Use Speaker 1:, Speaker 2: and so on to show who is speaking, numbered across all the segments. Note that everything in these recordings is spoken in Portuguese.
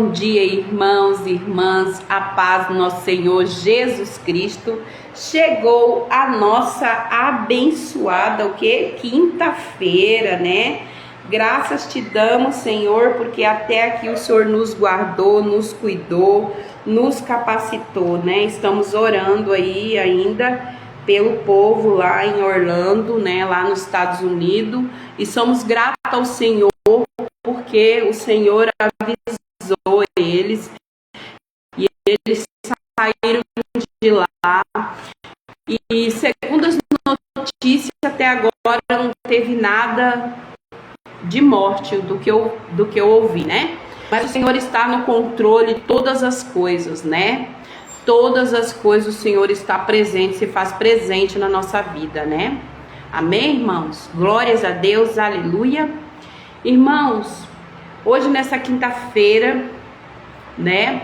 Speaker 1: Bom dia, irmãos e irmãs, a paz do nosso Senhor Jesus Cristo. Chegou a nossa abençoada, quinta-feira, né? Graças te damos, Senhor, porque até aqui o Senhor nos guardou, nos cuidou, nos capacitou, né? Estamos orando aí ainda pelo povo lá em Orlando, né? Lá nos Estados Unidos, e somos gratos ao Senhor porque o Senhor avisou eles e eles saíram de lá. E segundo as notícias, até agora não teve nada de morte do que eu ouvi, né? Mas o Senhor está no controle de todas as coisas, né? Todas as coisas o Senhor está presente, se faz presente na nossa vida, né? Amém, irmãos? Glórias a Deus, aleluia. Irmãos, hoje nessa quinta-feira, né?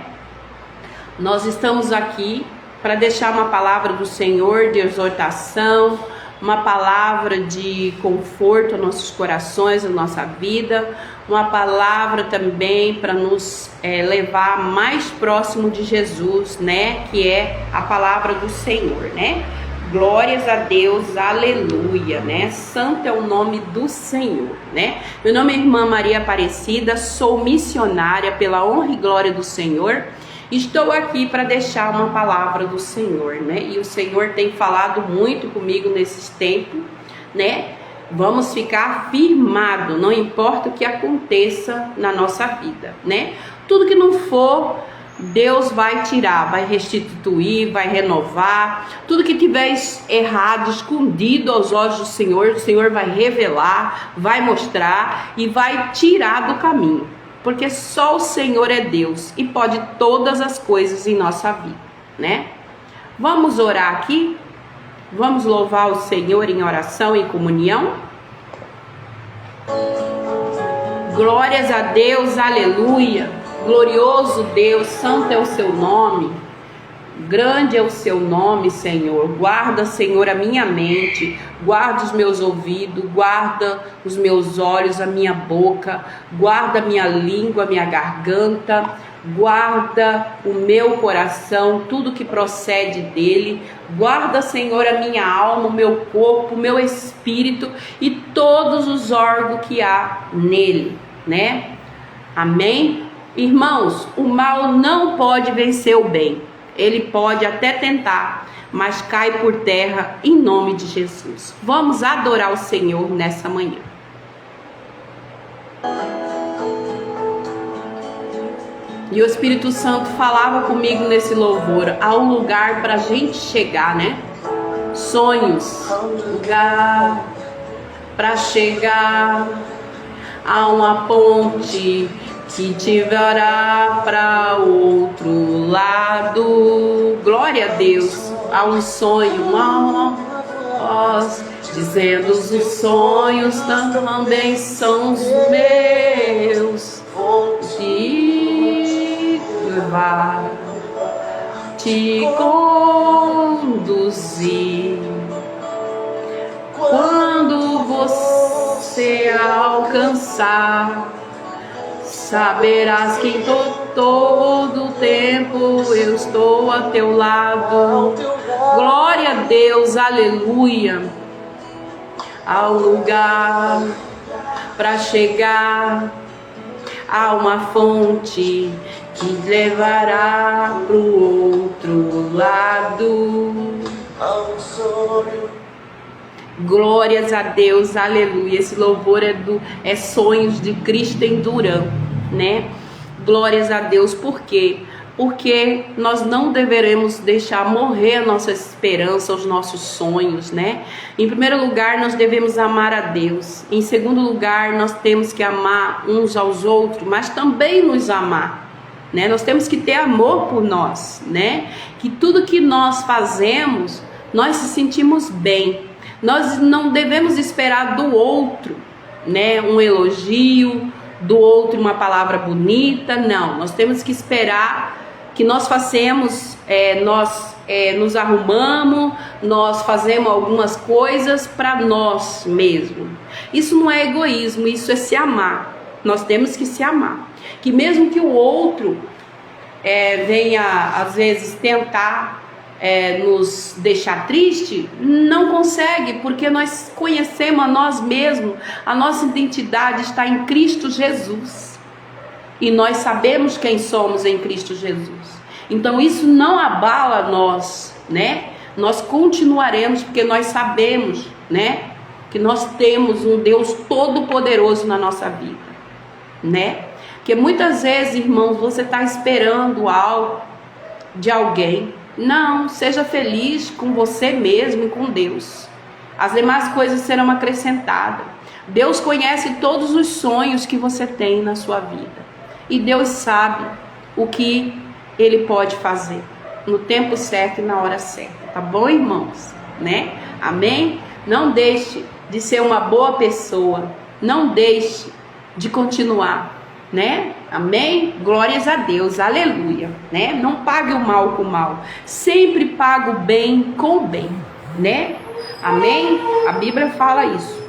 Speaker 1: Nós estamos aqui para deixar uma palavra do Senhor de exortação, uma palavra de conforto aos nossos corações, à nossa vida, uma palavra também para nos levar mais próximo de Jesus, né? Que é a palavra do Senhor, né? Glórias a Deus, aleluia, né? Santo é o nome do Senhor, né? Meu nome é Irmã Maria Aparecida, sou missionária pela honra e glória do Senhor. Estou aqui para deixar uma palavra do Senhor, né? E o Senhor tem falado muito comigo nesses tempos, né? Vamos ficar firmados, não importa o que aconteça na nossa vida, né? Tudo que não for, Deus vai tirar, vai restituir, vai renovar. Tudo que tiver errado, escondido aos olhos do Senhor, o Senhor vai revelar, vai mostrar e vai tirar do caminho. Porque só o Senhor é Deus e pode todas as coisas em nossa vida, né? Vamos orar aqui? Vamos louvar o Senhor em oração e comunhão? Glórias a Deus, aleluia. Glorioso Deus, santo é o seu nome. Grande é o seu nome, Senhor. Guarda, Senhor, a minha mente, guarda os meus ouvidos, guarda os meus olhos, a minha boca, guarda a minha língua, a minha garganta, guarda o meu coração, tudo que procede dele. Guarda, Senhor, a minha alma, o meu corpo, o meu espírito e todos os órgãos que há nele, né? Amém? Irmãos, o mal não pode vencer o bem. Ele pode até tentar, mas cai por terra em nome de Jesus. Vamos adorar o Senhor nessa manhã. E o Espírito Santo falava comigo nesse louvor. Há um lugar para a gente chegar, né? Sonhos. Lugar para chegar. Há uma ponte que te levará para outro lado. Glória a Deus. Há um sonho, uma voz dizendo: os sonhos também são os meus. Vou te levar, te conduzir. Quando você alcançar, saberás que em todo tempo eu estou a teu lado. Glória a Deus, aleluia. Há um lugar para chegar, há uma fonte que levará para o outro lado. Há um sonho. Glórias a Deus, aleluia. Esse louvor é Sonhos de Cristo em Durã, né? Glórias a Deus. Por quê? Porque nós não deveremos deixar morrer a nossa esperança, os nossos sonhos, né? Em primeiro lugar, nós devemos amar a Deus. Em segundo lugar, nós temos que amar uns aos outros, mas também nos amar, né? Nós temos que ter amor por nós, né? Que tudo que nós fazemos, nós se sentimos bem. Nós não devemos esperar do outro, né, um elogio, do outro uma palavra bonita. Não, nós temos que esperar que nós façamos, nos arrumamos, nós fazemos algumas coisas para nós mesmos. Isso não é egoísmo, isso é se amar, nós temos que se amar. Que mesmo que o outro venha, às vezes, tentar nos deixar triste, não consegue, porque nós conhecemos a nós mesmos, a nossa identidade está em Cristo Jesus. E nós sabemos quem somos em Cristo Jesus. Então isso não abala nós, né? Nós continuaremos, porque nós sabemos, né, que nós temos um Deus todo-poderoso na nossa vida, né? Porque muitas vezes, irmãos, você está esperando algo de alguém. Não, seja feliz com você mesmo e com Deus. As demais coisas serão acrescentadas. Deus conhece todos os sonhos que você tem na sua vida. E Deus sabe o que Ele pode fazer no tempo certo e na hora certa. Tá bom, irmãos? Né? Amém? Não deixe de ser uma boa pessoa. Não deixe de continuar, né? Amém? Glórias a Deus, aleluia, né? Não pague o mal com o mal, sempre pague o bem com o bem, né? Amém? A Bíblia fala isso.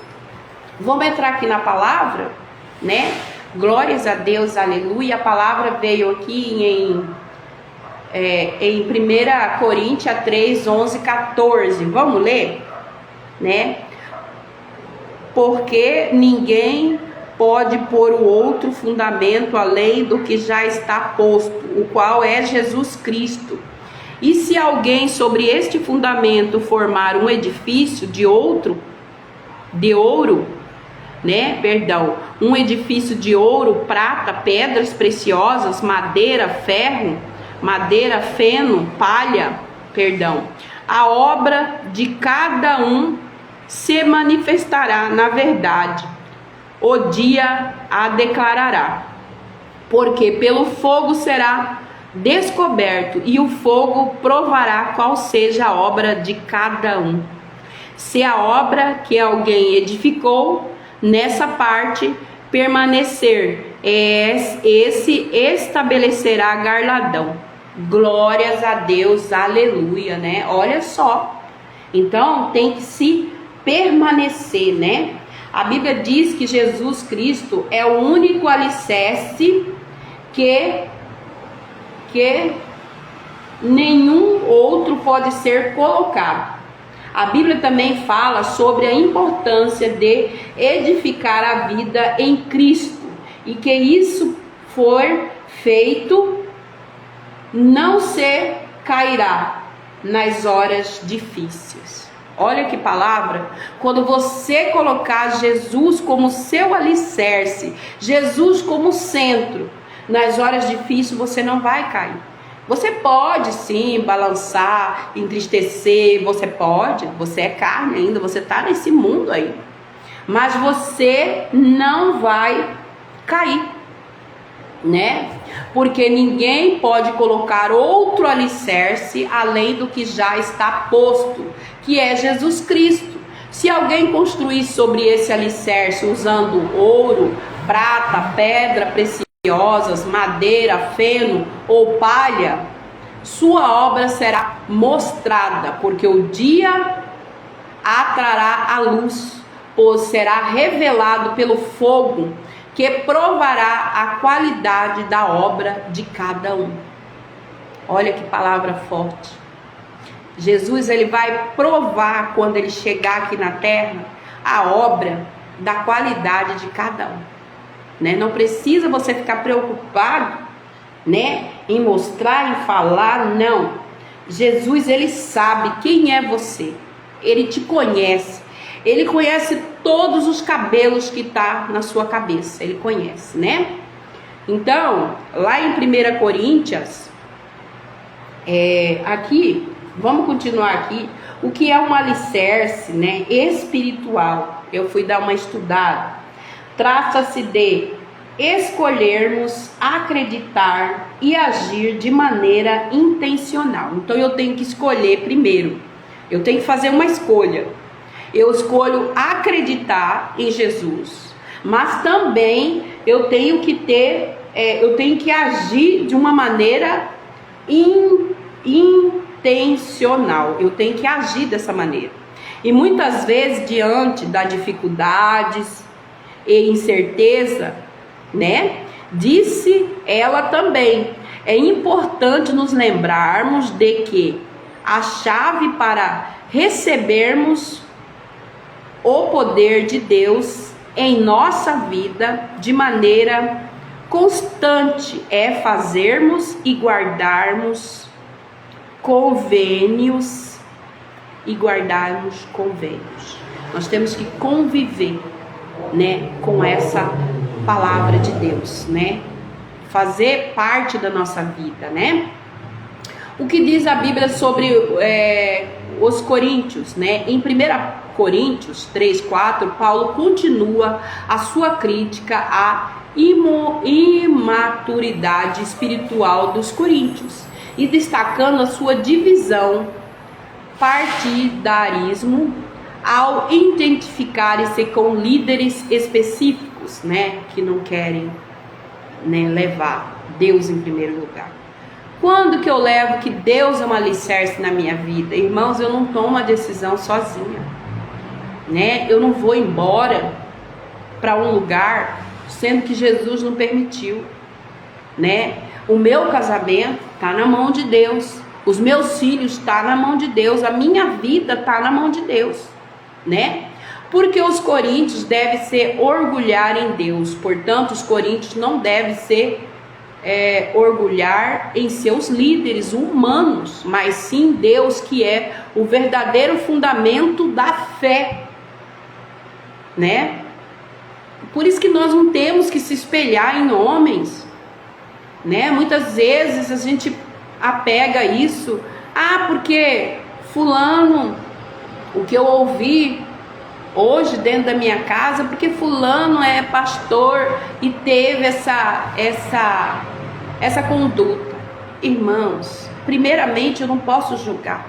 Speaker 1: Vamos entrar aqui na palavra, né? Glórias a Deus, aleluia. A palavra veio aqui em 1 Coríntios 3, 11, 14. Vamos ler? Né? Porque ninguém pode pôr o outro fundamento além do que já está posto, o qual é Jesus Cristo. E se alguém sobre este fundamento formar um edifício de ouro, um edifício de ouro, prata, pedras preciosas, madeira, feno, palha, a obra de cada um se manifestará na verdade. O dia a declarará, porque pelo fogo será descoberto, e o fogo provará qual seja a obra de cada um. Se a obra que alguém edificou nessa parte permanecer, esse estabelecerá galardão. Glórias a Deus, aleluia, né? Olha só, então tem que se permanecer, né? A Bíblia diz que Jesus Cristo é o único alicerce que nenhum outro pode ser colocado. A Bíblia também fala sobre a importância de edificar a vida em Cristo, e que isso for feito, não se cairá nas horas difíceis. Olha que palavra. Quando você colocar Jesus como seu alicerce, Jesus como centro, nas horas difíceis você não vai cair. Você pode sim balançar, entristecer, você é carne ainda, você está nesse mundo aí, mas você não vai cair, né? Porque ninguém pode colocar outro alicerce além do que já está posto, que é Jesus Cristo. Se alguém construir sobre esse alicerce usando ouro, prata, pedra preciosas, madeira, feno ou palha, sua obra será mostrada, porque o dia a trará à luz, pois será revelado pelo fogo, que provará a qualidade da obra de cada um. Olha que palavra forte. Jesus, ele vai provar, quando ele chegar aqui na terra, a obra da qualidade de cada um, né? Não precisa você ficar preocupado, né, em mostrar, em falar, não. Jesus, ele sabe quem é você, ele te conhece. Ele conhece todos os cabelos que tá na sua cabeça. Ele conhece, né? Então, lá em 1 Coríntios, aqui, vamos continuar aqui. O que é um alicerce, né, espiritual? Eu fui dar uma estudada. Trata-se de escolhermos acreditar e agir de maneira intencional. Então, eu tenho que escolher primeiro. Eu tenho que fazer uma escolha. Eu escolho acreditar em Jesus, mas também eu tenho que agir de uma maneira intencional. Eu tenho que agir dessa maneira. E muitas vezes, diante das dificuldades e incerteza, né? Disse ela também: é importante nos lembrarmos de que a chave para recebermos o poder de Deus em nossa vida de maneira constante é fazermos e guardarmos convênios Nós temos que conviver, né, com essa palavra de Deus, né? Fazer parte da nossa vida, né? O que diz a Bíblia sobre os coríntios, né? Em 1 Coríntios 3:4, Paulo continua a sua crítica à imaturidade espiritual dos coríntios e destacando a sua divisão, partidarismo, ao identificarem-se com líderes específicos, né, que não querem, né, levar Deus em primeiro lugar. Quando que eu levo que Deus é um alicerce na minha vida? Irmãos, eu não tomo a decisão sozinha, né? Eu não vou embora para um lugar sendo que Jesus não permitiu, né? O meu casamento está na mão de Deus, os meus filhos estão na mão de Deus, a minha vida está na mão de Deus, né? Porque os coríntios devem se orgulhar em Deus, portanto os coríntios não devem se orgulhar em seus líderes humanos, mas sim Deus, que é o verdadeiro fundamento da fé, né? Por isso que nós não temos que se espelhar em homens, né? Muitas vezes a gente apega isso, porque fulano, o que eu ouvi hoje dentro da minha casa, porque fulano é pastor e teve essa conduta. Irmãos, primeiramente eu não posso julgar,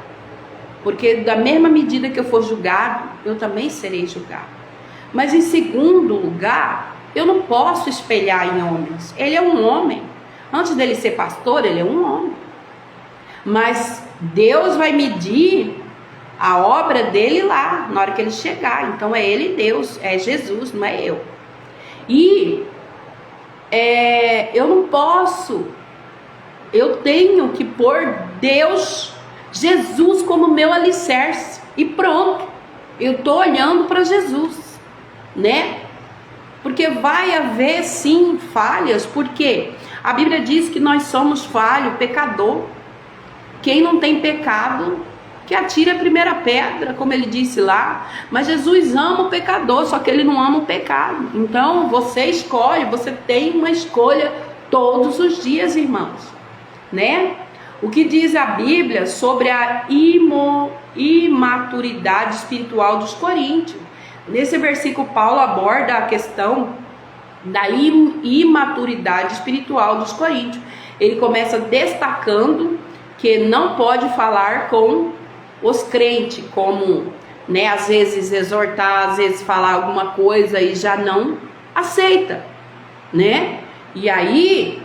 Speaker 1: porque da mesma medida que eu for julgado, eu também serei julgado. Mas em segundo lugar, eu não posso espelhar em homens. Ele é um homem. Antes dele ser pastor, ele é um homem. Mas Deus vai medir a obra dele lá, na hora que ele chegar. Então é ele Deus, é Jesus, não é eu. E eu não posso, eu tenho que pôr Deus, Jesus como meu alicerce. E pronto, eu estou olhando para Jesus, né? Porque vai haver sim falhas, porque a Bíblia diz que nós somos falho, pecador. Quem não tem pecado, que atire a primeira pedra, como ele disse lá. Mas Jesus ama o pecador, só que ele não ama o pecado. Então você escolhe, você tem uma escolha todos os dias, irmãos, né? O que diz a Bíblia sobre a imaturidade espiritual dos coríntios? Nesse versículo, Paulo aborda a questão da imaturidade espiritual dos coríntios. Ele começa destacando que não pode falar com os crentes, como, né, às vezes exortar, às vezes falar alguma coisa e já não aceita, né? E aí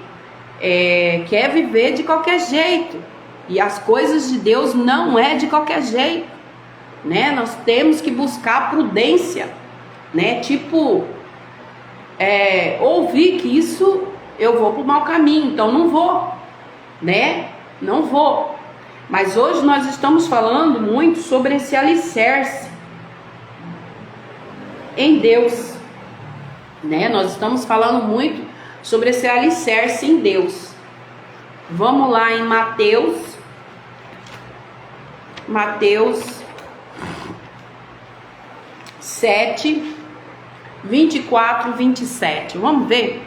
Speaker 1: quer viver de qualquer jeito. E as coisas de Deus não é de qualquer jeito, né? Nós temos que buscar prudência, né? Tipo, ouvir que isso eu vou para o mau caminho, então não vou, né? Não vou. Mas hoje nós estamos falando muito sobre esse alicerce em Deus, né? Nós estamos falando muito sobre esse alicerce em Deus. Vamos lá em Mateus 7, 24, 27. Vamos ver?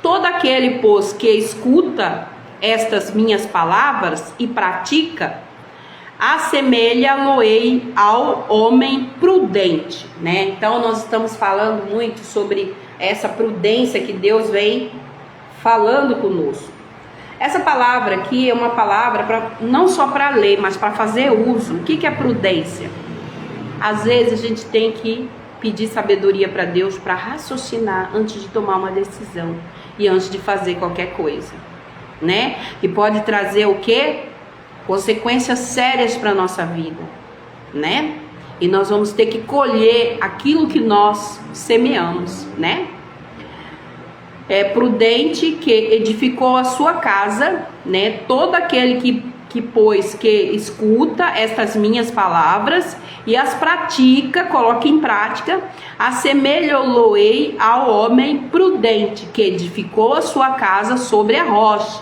Speaker 1: Todo aquele, pois, que escuta estas minhas palavras e pratica, assemelha-lo-ei ao homem prudente, né? Então nós estamos falando muito sobre essa prudência que Deus vem falando conosco. Essa palavra aqui é uma palavra não só para ler, mas para fazer uso. O que é prudência? Às vezes a gente tem que pedir sabedoria para Deus para raciocinar antes de tomar uma decisão e antes de fazer qualquer coisa, né? Que pode trazer o quê? Consequências sérias para a nossa vida, né? E nós vamos ter que colher aquilo que nós semeamos, né? prudente que edificou a sua casa, né? Todo aquele que escuta estas minhas palavras e as pratica, coloca em prática, assemelhou-ei ao homem prudente que edificou a sua casa sobre a rocha.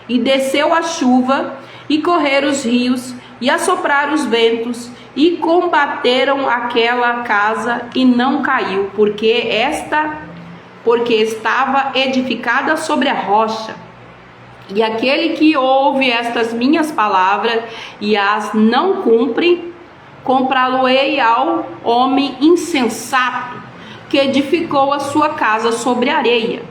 Speaker 1: E desceu a chuva, e correram os rios, e assopraram os ventos, e combateram aquela casa, e não caiu, porque estava edificada sobre a rocha. E aquele que ouve estas minhas palavras e as não cumpre, comprá-lo-ei ao homem insensato, que edificou a sua casa sobre a areia.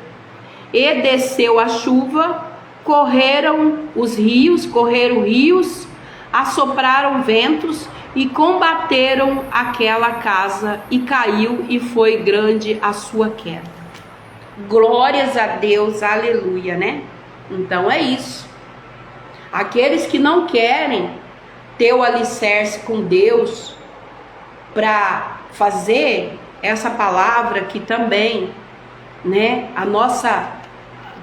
Speaker 1: E desceu a chuva, correram rios, assopraram ventos e combateram aquela casa, e caiu, e foi grande a sua queda. Glórias a Deus, aleluia, né? Então é isso. Aqueles que não querem ter o alicerce com Deus para fazer essa palavra que também, né,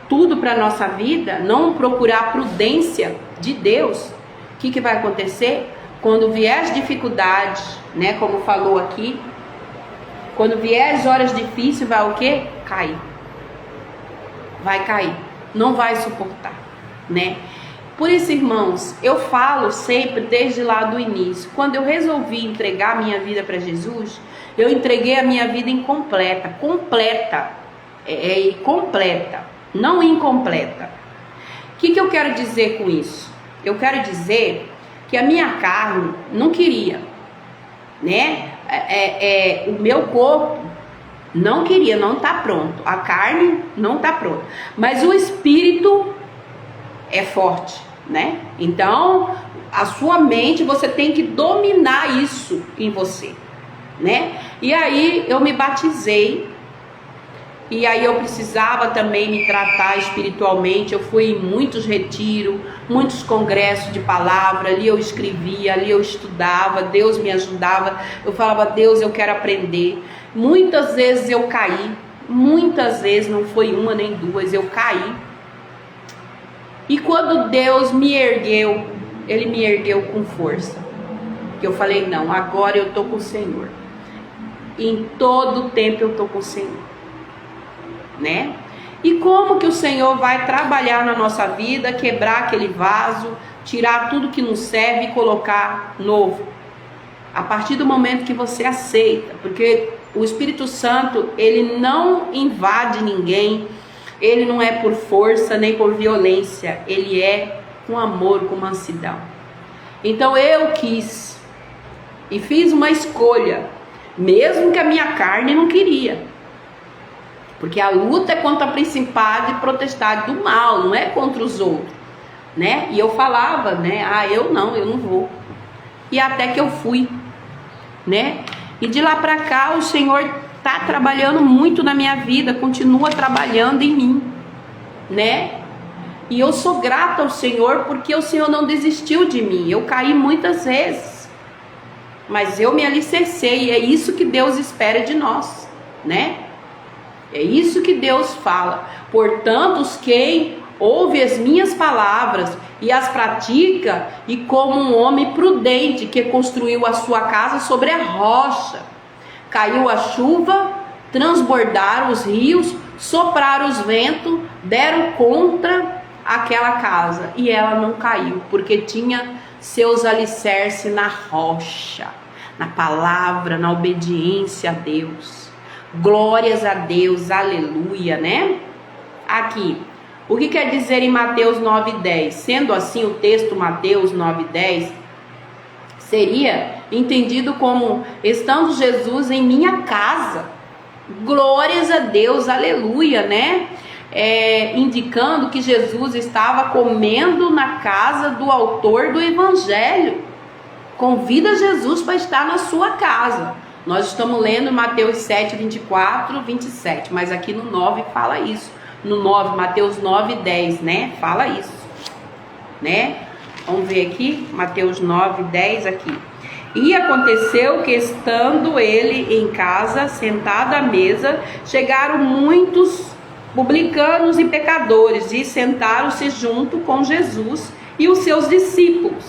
Speaker 1: tudo para a nossa vida, não procurar a prudência de Deus, o que vai acontecer? Quando vier as dificuldades, né, como falou aqui, quando vier as horas difíceis, vai o quê? Cair. Vai cair. Não vai suportar, né? Por isso, irmãos, eu falo sempre desde lá do início. Quando eu resolvi entregar a minha vida para Jesus, eu entreguei a minha vida completa, não incompleta. O que eu quero dizer com isso? Eu quero dizer que a minha carne não queria, né? O meu corpo não queria, não está pronto. A carne não está pronta. Mas o espírito é forte, né? Então, a sua mente, você tem que dominar isso em você, né? E aí, eu me batizei. E aí, eu precisava também me tratar espiritualmente. Eu fui em muitos retiros, muitos congressos de palavra. Ali eu escrevia, ali eu estudava. Deus me ajudava. Eu falava, Deus, eu quero aprender. Muitas vezes eu caí, muitas vezes, não foi uma nem duas, eu caí. E quando Deus me ergueu, Ele me ergueu com força. Eu falei, não, agora eu estou com o Senhor. Em todo tempo eu estou com o Senhor, né? E como que o Senhor vai trabalhar na nossa vida, quebrar aquele vaso, tirar tudo que não serve e colocar novo? A partir do momento que você aceita, porque o Espírito Santo, ele não invade ninguém, ele não é por força nem por violência, ele é com amor, com mansidão. Então eu quis e fiz uma escolha, mesmo que a minha carne não queria, porque a luta é contra a principado e potestade do mal, não é contra os outros, né? E eu falava, né? Eu não vou. E até que eu fui, né? E de lá para cá o Senhor está trabalhando muito na minha vida, continua trabalhando em mim, né? E eu sou grata ao Senhor porque o Senhor não desistiu de mim. Eu caí muitas vezes, mas eu me alicercei, e é isso que Deus espera de nós, né? É isso que Deus fala. Portanto, quem ouve as minhas palavras e as pratica, e como um homem prudente que construiu a sua casa sobre a rocha, caiu a chuva, transbordaram os rios, sopraram os ventos, deram contra aquela casa, e ela não caiu, porque tinha seus alicerces na rocha, na palavra, na obediência a Deus. Glórias a Deus, aleluia, né? Aqui, o que quer dizer em Mateus 9:10? Sendo assim, o texto Mateus 9:10 seria entendido como: estando Jesus em minha casa. Glórias a Deus, aleluia, né? Indicando que Jesus estava comendo na casa do autor do evangelho. Convida Jesus para estar na sua casa. Nós estamos lendo Mateus 7, 24, 27, mas aqui no 9 fala isso. No 9, Mateus 9:10, né? Fala isso, né? Vamos ver aqui, Mateus 9:10 aqui. E aconteceu que, estando ele em casa, sentado à mesa, chegaram muitos publicanos e pecadores, e sentaram-se junto com Jesus e os seus discípulos,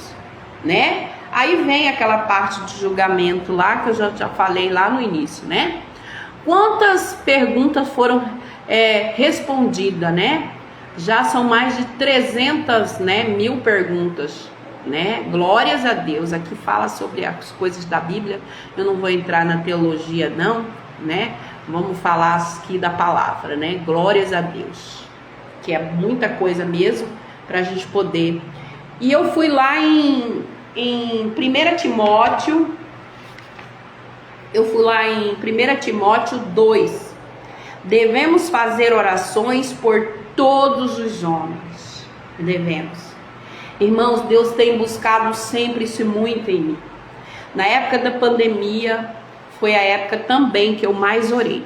Speaker 1: né? Aí vem aquela parte de julgamento lá, que eu já falei lá no início, né? Quantas perguntas foram respondidas, né? Já são mais de 300, né, mil perguntas, né? Glórias a Deus. Aqui fala sobre as coisas da Bíblia. Eu não vou entrar na teologia não, né? Vamos falar aqui da palavra, né? Glórias a Deus, que é muita coisa mesmo para a gente poder. E eu fui lá em 1 Timóteo, eu fui lá em 1 Timóteo 2. Devemos fazer orações por todos os homens. Devemos. Irmãos, Deus tem buscado sempre isso muito em mim. Na época da pandemia, foi a época também que eu mais orei.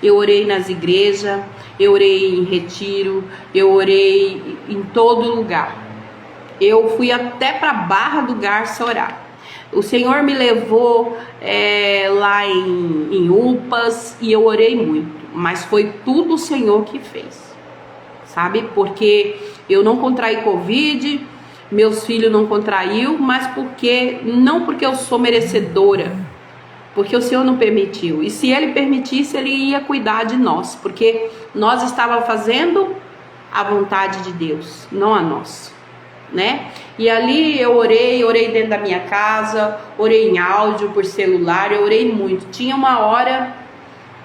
Speaker 1: Eu orei nas igrejas, eu orei em retiro, eu orei em todo lugar. Eu fui até para Barra do Garça orar. O Senhor me levou lá em UPAs e eu orei muito, mas foi tudo o Senhor que fez, sabe? Porque eu não contraí Covid, meus filhos não contraiu, mas não porque eu sou merecedora, porque o Senhor não permitiu. E se Ele permitisse, Ele ia cuidar de nós, porque nós estávamos fazendo a vontade de Deus, não a nossa, né? E ali eu orei dentro da minha casa, orei em áudio, por celular, eu orei muito. Tinha uma hora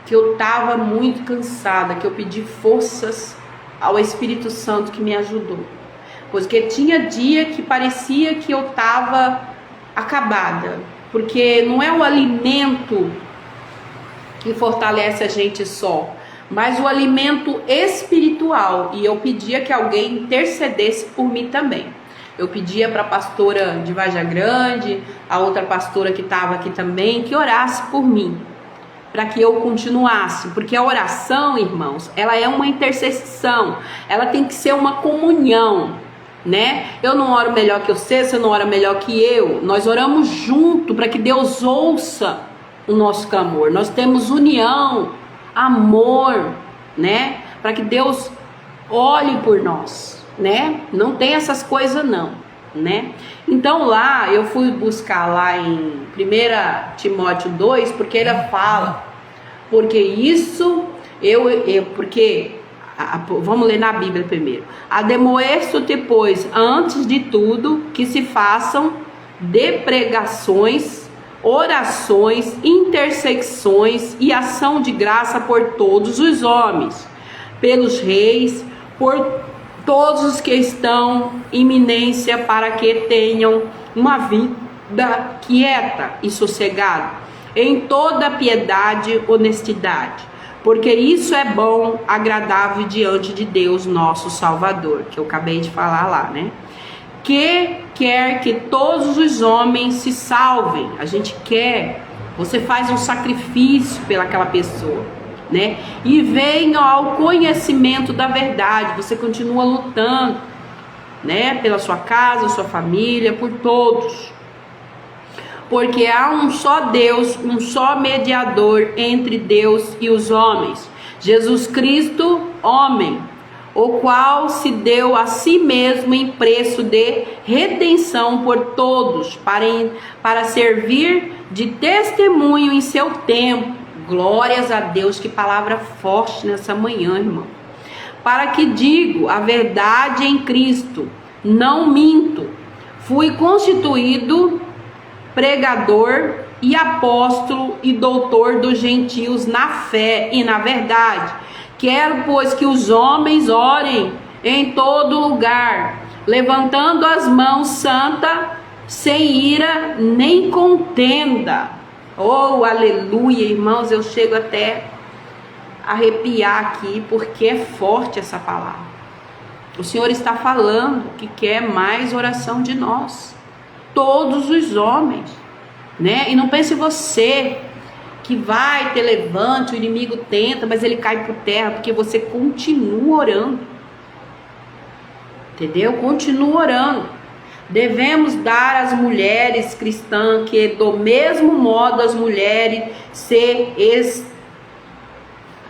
Speaker 1: que eu estava muito cansada, que eu pedi forças ao Espírito Santo que me ajudou. Porque tinha dia que parecia que eu estava acabada, porque não é o alimento que fortalece a gente só, mas o alimento espiritual. E eu pedia que alguém intercedesse por mim também. Eu pedia para a pastora de Vargem Grande, a outra pastora que estava aqui também, que orasse por mim, para que eu continuasse, porque a oração, irmãos, ela é uma intercessão, ela tem que ser uma comunhão, né? Eu não oro melhor que você não ora melhor que eu, nós oramos junto para que Deus ouça o nosso clamor, nós temos união, amor, né? Para que Deus olhe por nós, né? Não tem essas coisas não, né? Então lá eu fui buscar lá em 1 Timóteo 2, porque ele fala, porque isso vamos ler na Bíblia primeiro. Ademoesto-te, pois, antes de tudo, que se façam de pregações, orações, intersecções e ação de graça por todos os homens, pelos reis, por todos os que estão em iminência, para que tenham uma vida quieta e sossegada, em toda piedade, honestidade, porque isso é bom, agradável diante de Deus nosso Salvador, que eu acabei de falar lá, né? Que quer que todos os homens se salvem. A gente quer, você faz um sacrifício pelaquela pessoa, né? E venham ao conhecimento da verdade. Você continua lutando, né? Pela sua casa, sua família, por todos. Porque há um só Deus, um só mediador entre Deus e os homens, Jesus Cristo, homem, o qual se deu a si mesmo em preço de redenção por todos, para servir de testemunho em seu tempo. Glórias a Deus, que palavra forte nessa manhã, irmão. Para que digo a verdade em Cristo, não minto. Fui constituído pregador e apóstolo e doutor dos gentios na fé e na verdade. Quero, pois, que os homens orem em todo lugar, levantando as mãos santa, sem ira nem contenda. Oh, aleluia, irmãos, eu chego até a arrepiar aqui, porque é forte essa palavra. O Senhor está falando que quer mais oração de nós, todos os homens, né? E não pense você que vai ter levante, o inimigo tenta, mas ele cai por terra, porque você continua orando, entendeu? Continua orando. Devemos dar às mulheres cristãs, que do mesmo modo as mulheres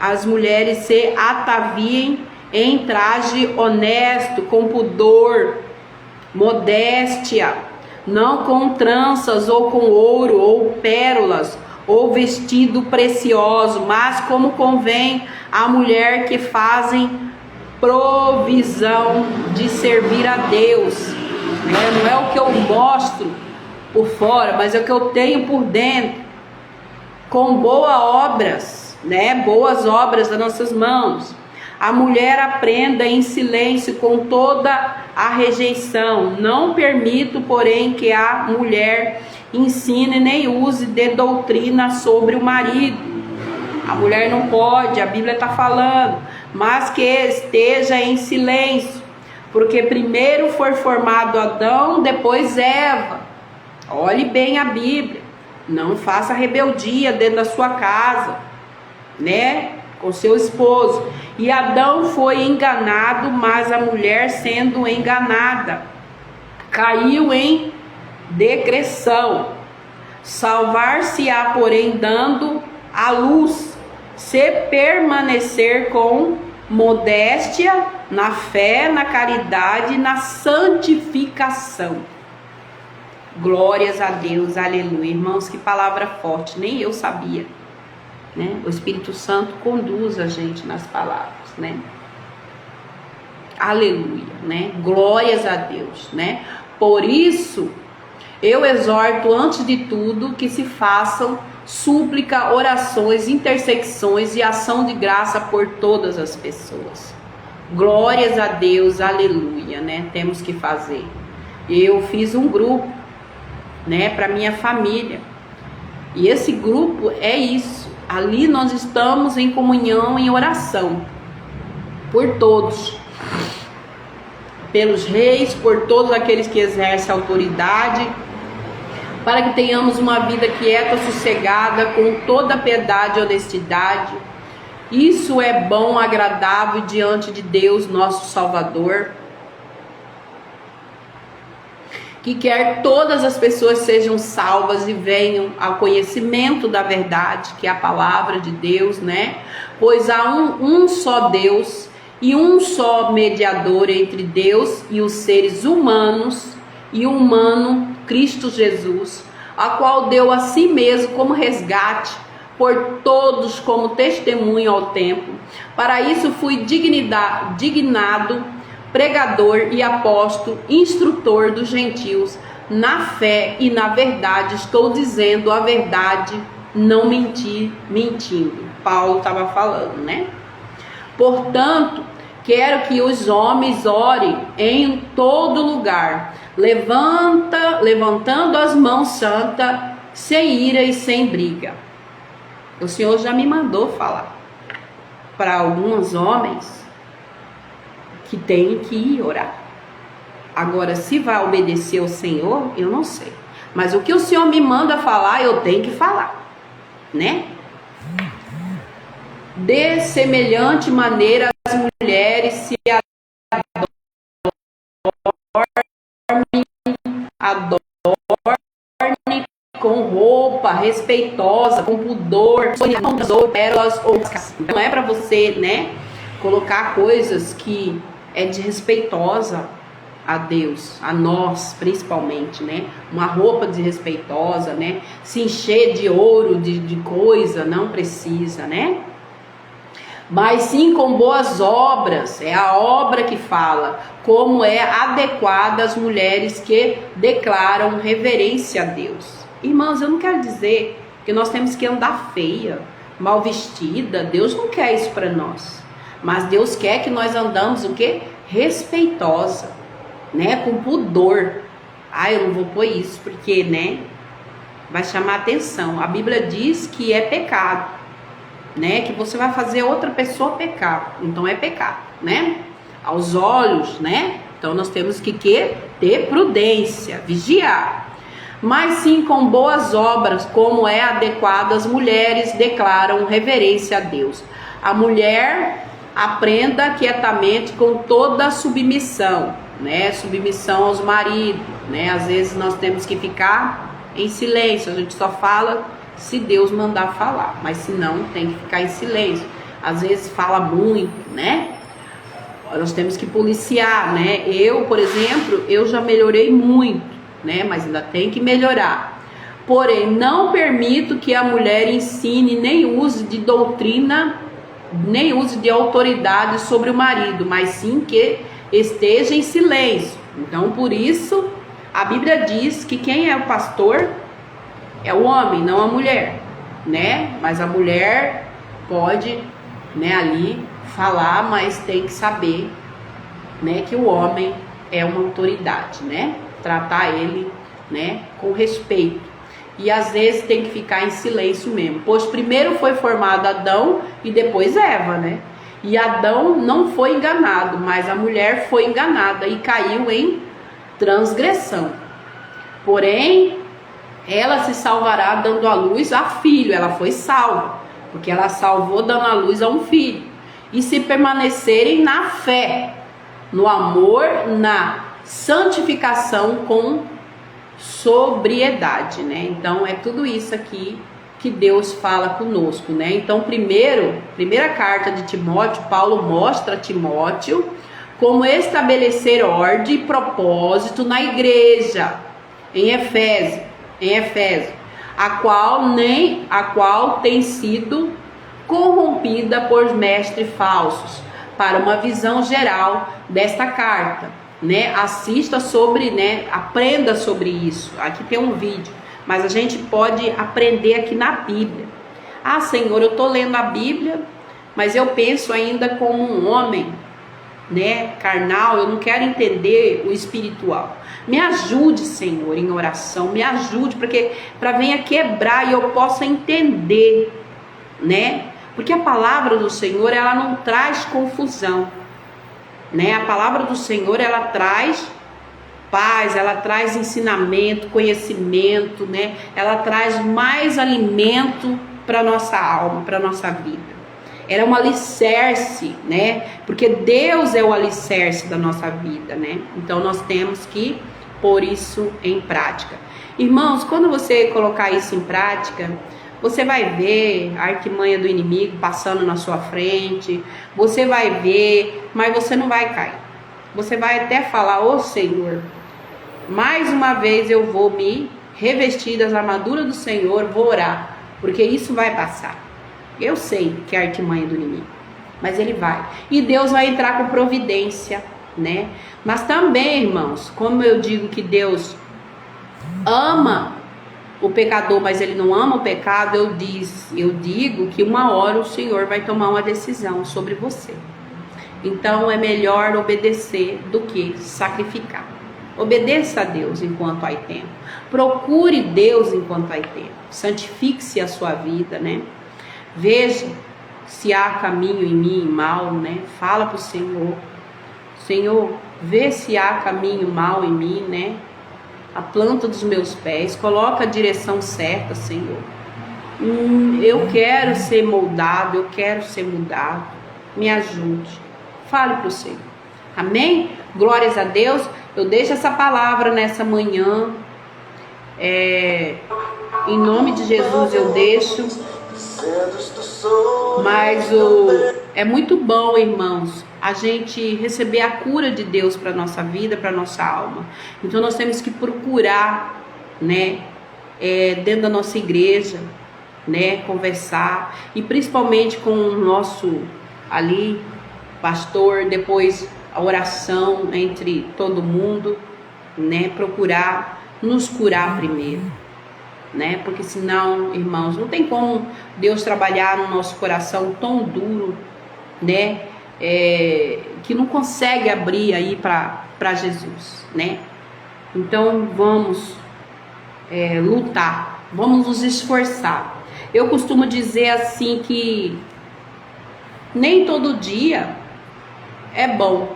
Speaker 1: as mulheres se ataviem em traje honesto, com pudor, modéstia, não com tranças ou com ouro ou pérolas ou vestido precioso, mas como convém a mulher que fazem provisão de servir a Deus, né? Não é o que eu mostro por fora, mas é o que eu tenho por dentro, com boas obras, né? Boas obras das nossas mãos. A mulher aprenda em silêncio com toda a rejeição. Não permito, porém, que a mulher ensine nem use de doutrina sobre o marido. A mulher não pode, a Bíblia está falando, mas que esteja em silêncio, porque primeiro foi formado Adão, depois Eva. Olhe bem a Bíblia. Não faça rebeldia dentro da sua casa, né? Com seu esposo. E Adão foi enganado, mas a mulher, sendo enganada, caiu em decreção. Salvar-se-á, porém, dando à luz, se permanecer com modéstia na fé, na caridade e na santificação. Glórias a Deus, aleluia. Irmãos, que palavra forte, nem eu sabia, né? O Espírito Santo conduz a gente nas palavras, né? Aleluia, né? Glórias a Deus, né? Por isso, eu exorto antes de tudo que se façam súplica, orações, intersecções e ação de graça por todas as pessoas. Glórias a Deus, aleluia, né? Temos que fazer. Eu fiz um grupo, né, para minha família. E esse grupo é isso. Ali nós estamos em comunhão, em oração por todos, pelos reis, por todos aqueles que exercem autoridade, para que tenhamos uma vida quieta, sossegada, com toda piedade e honestidade. Isso é bom, agradável diante de Deus, nosso Salvador, que quer todas as pessoas sejam salvas e venham ao conhecimento da verdade, que é a palavra de Deus, né? Pois há um só Deus e um só mediador entre Deus e os seres humanos, e o humano Cristo Jesus, a qual deu a si mesmo como resgate por todos como testemunho ao tempo. Para isso fui dignado pregador e apóstolo, instrutor dos gentios, na fé e na verdade. Estou dizendo a verdade, não mentindo. Paulo estava falando, né? Portanto, quero que os homens orem em todo lugar, levantando as mãos santas, sem ira e sem briga. O Senhor já me mandou falar para alguns homens que tem que ir orar. Agora, se vai obedecer ao Senhor, eu não sei. Mas o que o Senhor me manda falar, eu tenho que falar, né? De semelhante maneira, as mulheres se adornem com roupa respeitosa, com pudor, ou pérolas ou cascas. Não é para você, né, colocar coisas que é desrespeitosa a Deus, a nós principalmente, né? Uma roupa desrespeitosa, né? Se encher de ouro, de coisa, não precisa, né? Mas sim com boas obras, é a obra que fala, como é adequada às mulheres que declaram reverência a Deus. Irmãos, eu não quero dizer que nós temos que andar feia, mal vestida. Deus não quer isso para nós. Mas Deus quer que nós andamos o quê? Respeitosa, né? Com pudor. Eu não vou pôr isso porque, né, vai chamar atenção. A Bíblia diz que é pecado, né? Que você vai fazer outra pessoa pecar. Então é pecado, né? Aos olhos, né? Então nós temos que ter prudência, vigiar. Mas sim com boas obras, como é adequado às mulheres, declaram reverência a Deus. A mulher aprenda quietamente com toda a submissão, né? Submissão aos maridos, né? Às vezes nós temos que ficar em silêncio, a gente só fala se Deus mandar falar, mas se não, tem que ficar em silêncio. às vezes fala muito, né? Nós temos que policiar, né? Eu, por exemplo, eu já melhorei muito, né? Mas ainda tem que melhorar. Porém, não permito que a mulher ensine nem use de doutrina, nem use de autoridade sobre o marido, mas sim que esteja em silêncio. Então, por isso, a Bíblia diz que quem é o pastor é o homem, não a mulher, né? Mas a mulher pode, né, ali falar, mas tem que saber, né, que o homem é uma autoridade, né? Tratar ele, né, com respeito. E às vezes tem que ficar em silêncio mesmo. Pois primeiro foi formado Adão e depois Eva, né? E Adão não foi enganado, mas a mulher foi enganada e caiu em transgressão. Porém, ela se salvará dando à luz a filho. Ela foi salva, porque ela salvou dando à luz a um filho. E se permanecerem na fé, no amor, na santificação com sobriedade, né? Então é tudo isso aqui que Deus fala conosco, né? Então primeira carta de Timóteo, Paulo mostra a Timóteo como estabelecer ordem e propósito na igreja em Efésio, a qual tem sido corrompida por mestres falsos, para uma visão geral desta carta, né? Assista sobre, né? Aprenda sobre isso. Aqui tem um vídeo, mas a gente pode aprender aqui na Bíblia. Ah, Senhor, eu tô lendo a Bíblia, mas eu penso ainda como um homem, né, carnal, eu não quero entender o espiritual. Me ajude, Senhor, em oração, me ajude para venha quebrar e eu possa entender, né? Porque a palavra do Senhor, ela não traz confusão, né? A palavra do Senhor, ela traz paz, ela traz ensinamento, conhecimento, né? Ela traz mais alimento para nossa alma, para nossa vida. Ela é um alicerce, né? Porque Deus é o alicerce da nossa vida, né? Então nós temos que pôr isso em prática. Irmãos, quando você colocar isso em prática, você vai ver a artimanha do inimigo passando na sua frente, você vai ver, mas você não vai cair. Você vai até falar: ô Senhor, mais uma vez eu vou me revestir das armaduras do Senhor, vou orar, porque isso vai passar. Eu sei que é a artimanha do inimigo, mas ele vai. E Deus vai entrar com providência, né? Mas também, irmãos, como eu digo que Deus ama o pecador, mas ele não ama o pecado, eu digo que uma hora o Senhor vai tomar uma decisão sobre você. Então é melhor obedecer do que sacrificar. Obedeça a Deus enquanto há tempo. Procure Deus enquanto há tempo. Santifique-se a sua vida, né? Veja se há caminho em mim mal, né? Fala para o Senhor: Senhor, vê se há caminho mal em mim, né? A planta dos meus pés, coloca a direção certa, Senhor. Eu quero ser moldado, eu quero ser mudado. Me ajude. Fale para o Senhor. Amém? Glórias a Deus. Eu deixo essa palavra nessa manhã. Em nome de Jesus eu deixo. Mas é muito bom, irmãos, a gente receber a cura de Deus para nossa vida, para nossa alma. Então nós temos que procurar, né, dentro da nossa igreja, né, conversar, e principalmente com o nosso ali pastor, depois a oração entre todo mundo, né, procurar nos curar primeiro, né? Porque senão, irmãos, não tem como Deus trabalhar no nosso coração tão duro, né? Que não consegue abrir aí para Jesus, né? Então vamos lutar, vamos nos esforçar. Eu costumo dizer assim que nem todo dia é bom,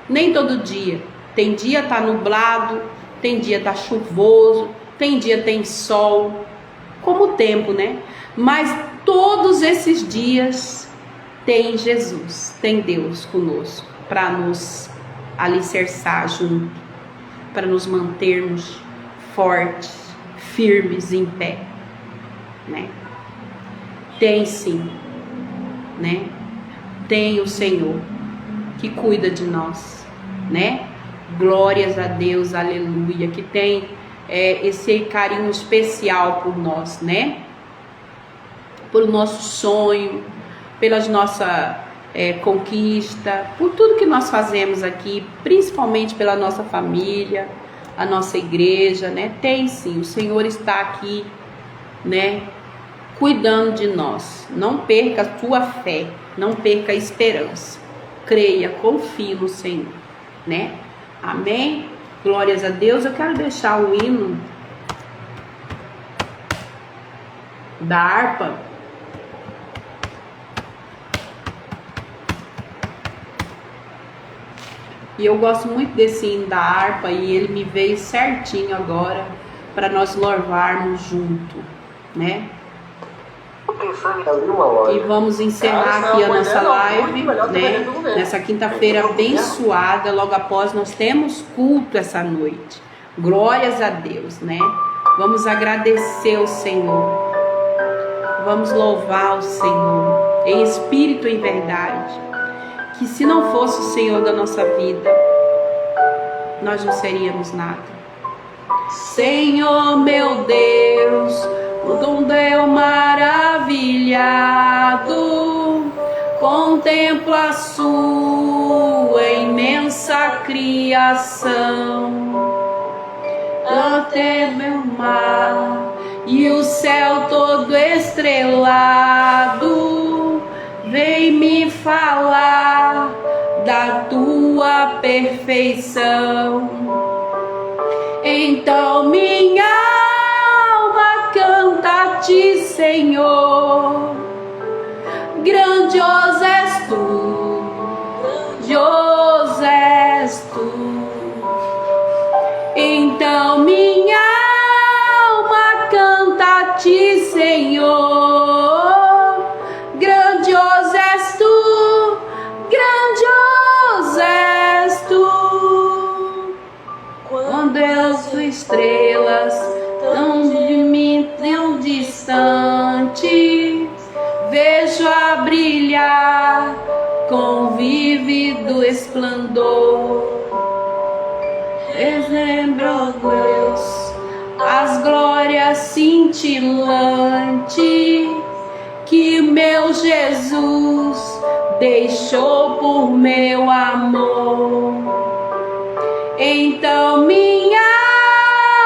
Speaker 1: nem todo dia. Tem dia tá nublado, tem dia tá chuvoso, tem dia tem sol, como o tempo, né? Mas todos esses dias tem Jesus, tem Deus conosco, para nos alicerçar junto, para nos mantermos fortes, firmes, em pé, né? Tem sim, né? tem o Senhor que cuida de nós, né? Glórias a Deus, aleluia, que tem esse carinho especial por nós, né? Por nosso sonho, pelas nossa conquista, por tudo que nós fazemos aqui, principalmente pela nossa família, a nossa igreja, né? Tem sim, o Senhor está aqui, né? Cuidando de nós. Não perca a tua fé, não perca a esperança. Creia, confie no Senhor, né? Amém? Glórias a Deus. Eu quero deixar o hino da harpa. E eu gosto muito desse hino da harpa e ele me veio certinho agora para nós louvarmos junto, né? E vamos encerrar aqui a nossa live, né? Nessa quinta-feira abençoada, logo após nós temos culto essa noite. Glórias a Deus, né? Vamos agradecer ao Senhor. Vamos louvar o Senhor em espírito e em verdade. Que se não fosse o Senhor da nossa vida, nós não seríamos nada. Senhor meu Deus, quando eu maravilhado contemplo a sua imensa criação, até meu mar e o céu todo estrelado, vem me falar da tua perfeição. Então minha alma canta a ti, Senhor. Grandioso és tu, grandioso és tu. Então minha alma canta a ti, Senhor. Grandioso és tu, grandioso és tu. Quando as estrelas tão de mim, tão distante, vejo a brilhar com vívido esplendor. Lembro, Deus, as glórias cintilantes que meu Jesus deixou por meu amor. Então minha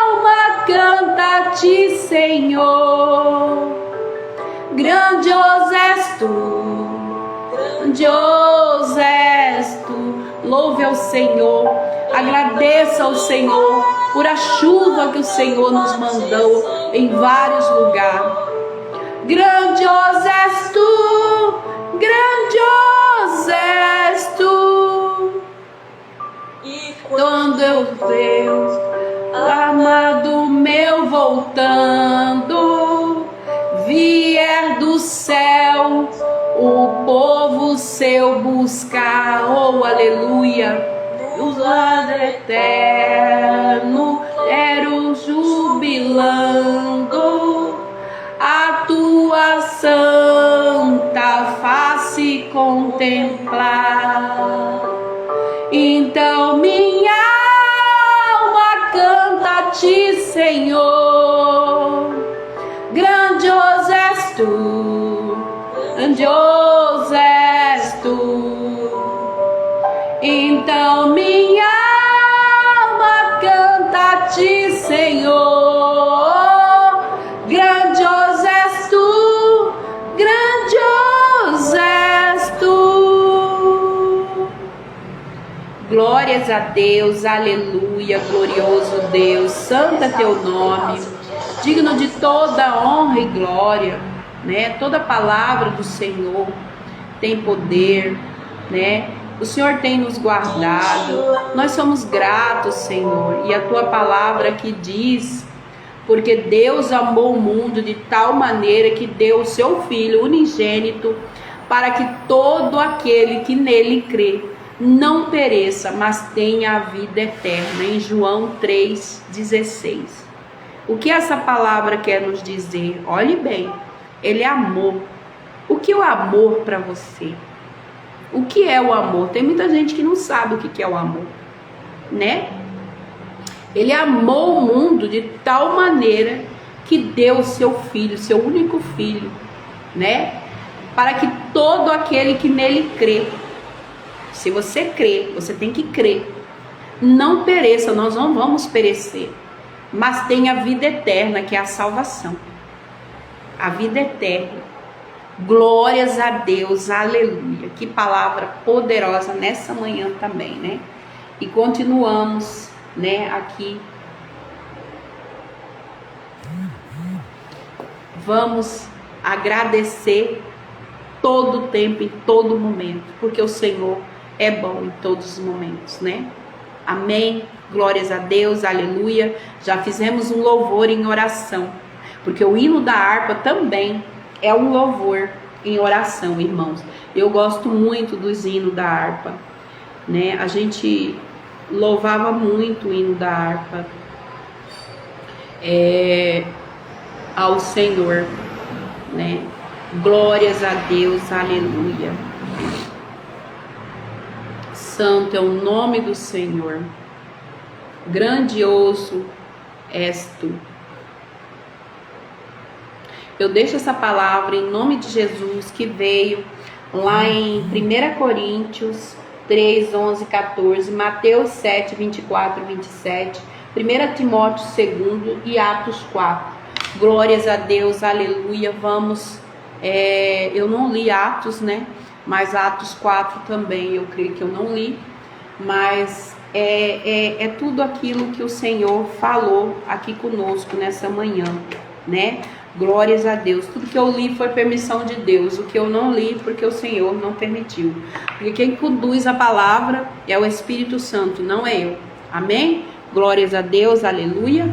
Speaker 1: alma canta a ti, Senhor. Grandioso és tu, grandioso és tu. Louve ao Senhor, agradeça ao Senhor por a chuva que o Senhor nos mandou em vários lugares. Grandioso és tu, grandioso és tu. Quando eu Deus, amado meu voltando, vier do céu o povo seu buscar, oh aleluia, o lado eterno quero jubilando a tua santa face contemplar. Então minha alma canta a ti, Senhor. Grandioso és tu, grandioso és tu. Então minha alma canta a ti, Senhor. Grandioso és tu, grandioso és tu. Glórias a Deus, aleluia, glorioso Deus, santo é teu nome, digno de toda honra e glória, né? Toda palavra do Senhor tem poder, né? O Senhor tem nos guardado, nós somos gratos, Senhor, e a tua palavra que diz: porque Deus amou o mundo de tal maneira que deu o seu Filho unigênito, para que todo aquele que nele crê não pereça, mas tenha a vida eterna. Em João 3,16. O que essa palavra quer nos dizer? Olhe bem, ele é amor. O que é o amor para você? O que é o amor? Tem muita gente que não sabe o que é o amor, né? Ele amou o mundo de tal maneira que deu o seu filho, seu único filho, né? Para que todo aquele que nele crê, se você crê, você tem que crer, não pereça, nós não vamos perecer, mas tenha a vida eterna, que é a salvação. A vida eterna. Glórias a Deus, aleluia. Que palavra poderosa nessa manhã também, né? E continuamos, né, aqui. Vamos agradecer todo o tempo, em todo momento, porque o Senhor é bom em todos os momentos, né? Amém. Glórias a Deus, aleluia. Já fizemos um louvor em oração, porque o hino da harpa também é um louvor em oração, irmãos. Eu gosto muito dos hinos da harpa, né? A gente louvava muito o hino da harpa ao Senhor, né? Glórias a Deus, aleluia. Santo é o nome do Senhor. Grandioso és tu. Eu deixo essa palavra em nome de Jesus, que veio lá em 1 Coríntios 3, 11, 14, Mateus 7, 24, 27, 1 Timóteo 2 e Atos 4. Glórias a Deus, aleluia. Vamos, eu não li Atos, né? Mas Atos 4 também, eu creio que eu não li, mas é tudo aquilo que o Senhor falou aqui conosco nessa manhã, né? Glórias a Deus. Tudo que eu li foi permissão de Deus. O que eu não li, porque o Senhor não permitiu. Porque quem conduz a palavra é o Espírito Santo, não é eu. Amém? Glórias a Deus, aleluia.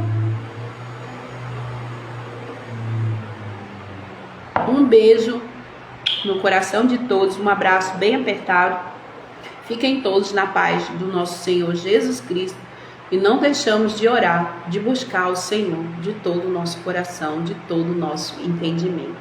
Speaker 1: Um beijo no coração de todos, um abraço bem apertado. Fiquem todos na paz do nosso Senhor Jesus Cristo. E não deixamos de orar, de buscar o Senhor de todo o nosso coração, de todo o nosso entendimento.